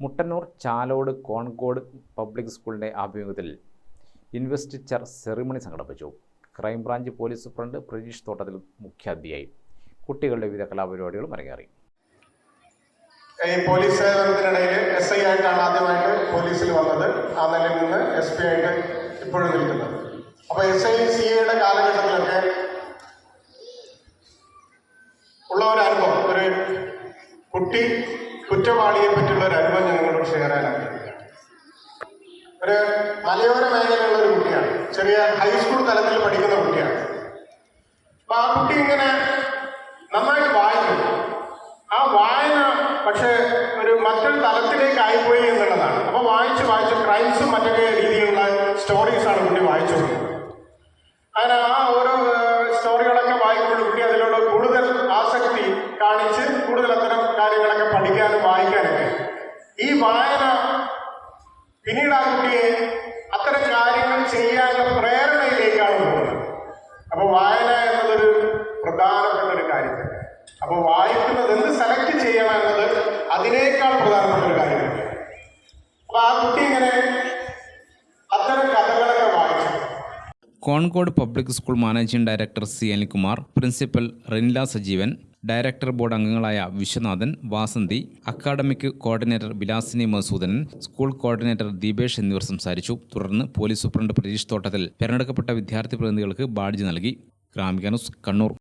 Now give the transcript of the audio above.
Muttannur Chalode കോൺകോട് public സ്കൂളിൻ്റെ ആഭിമുഖ്യത്തിൽ investiture ceremony സംഘടിപ്പിച്ചു. ക്രൈംബ്രാഞ്ച് പോലീസ് സൂപ്രണ്ട് പ്രജീഷ് തോട്ടത്തിൽ മുഖ്യാതിഥിയായി. കുട്ടികളുടെ വിവിധ കലാപരിപാടികളും അരങ്ങേറി. ഈ പോലീസ് സേവനത്തിനിടയിൽ SI ആയിട്ടാണ് ആദ്യമായിട്ട് പോലീസിൽ വന്നത്. ആ നിലയിൽ നിന്ന് SP ആയിട്ട് ഇപ്പോഴും നിൽക്കുന്നത്. അപ്പോൾ SI CA കാലഘട്ടത്തിലൊക്കെ ഉള്ള ഒരു അനുഭവം, ഒരു കുട്ടി കുറ്റവാളിയെ പറ്റിയുള്ള ഒരു അനുഭവം ഞങ്ങളോട് ഷെയർ ചെയ്യാനാണ്. ഒരു മലയോര മേഖലയുള്ള ഒരു കുട്ടിയാണ്, ചെറിയ ഹൈസ്കൂൾ തലത്തിൽ പഠിക്കുന്ന കുട്ടിയാണ്. അപ്പൊ ആ കുട്ടി ഇങ്ങനെ നന്നായിട്ട് വായിക്കും. ആ വായന പക്ഷെ ഒരു മറ്റൊരു തലത്തിലേക്ക് ആയിപ്പോയി എന്നുള്ളതാണ്. അപ്പൊ വായിച്ച് ക്രൈംസും മറ്റൊക്കെ രീതിയിലുള്ള സ്റ്റോറീസാണ് കുട്ടി വായിച്ചുകൊടുക്കുന്നത്. അങ്ങനെ ആ ഓരോ സ്റ്റോറികളൊക്കെ വായിക്കുമ്പോൾ കുട്ടി അതിനോട് കൂടുതൽ ആസക്തി കാണിച്ച് കൂടുതൽ അത്തരം കാര്യങ്ങളൊക്കെ പഠിക്കാനും വായിക്കാനൊക്കെ ഈ വായന പിന്നീട് ആ കുട്ടിയെ അത്തരം കാര്യങ്ങൾ ചെയ്യാനുള്ള പ്രേരണയിലേക്കാണ് പോകുന്നത്. അപ്പോൾ വായന എന്നതൊരു പ്രധാനപ്പെട്ട ഒരു കാര്യം. അപ്പോൾ വായിക്കുന്നത് എന്ത് സെലക്ട് ചെയ്യണം എന്നത് അതിനേക്കാൾ പ്രധാനപ്പെട്ട ഒരു കാര്യമാണ്. അപ്പോൾ ആ കുട്ടി ഇങ്ങനെ അത്തരം കഥകളൊക്കെ വായിച്ചു. Concord public school managing director C. Anilkumar, principal Rinla Sajeevan, director board അംഗങ്ങളായ Viswanathan, Vasanthi, academic coordinator Vilasini Madhusoodanan, school coordinator Deepesh എന്നിവർ സംസാരിച്ചു. തുടർന്ന് പോലീസ് സൂപ്രണ്ട് പ്രജീഷ് തോട്ടത്തിൽ തെരഞ്ഞെടുക്കപ്പെട്ട വിദ്യാർത്ഥി പ്രതിനിധികൾക്ക് ബാഡ്ജ് നൽകി. ഗ്രാമിക ന്യൂസ്, കണ്ണൂർ.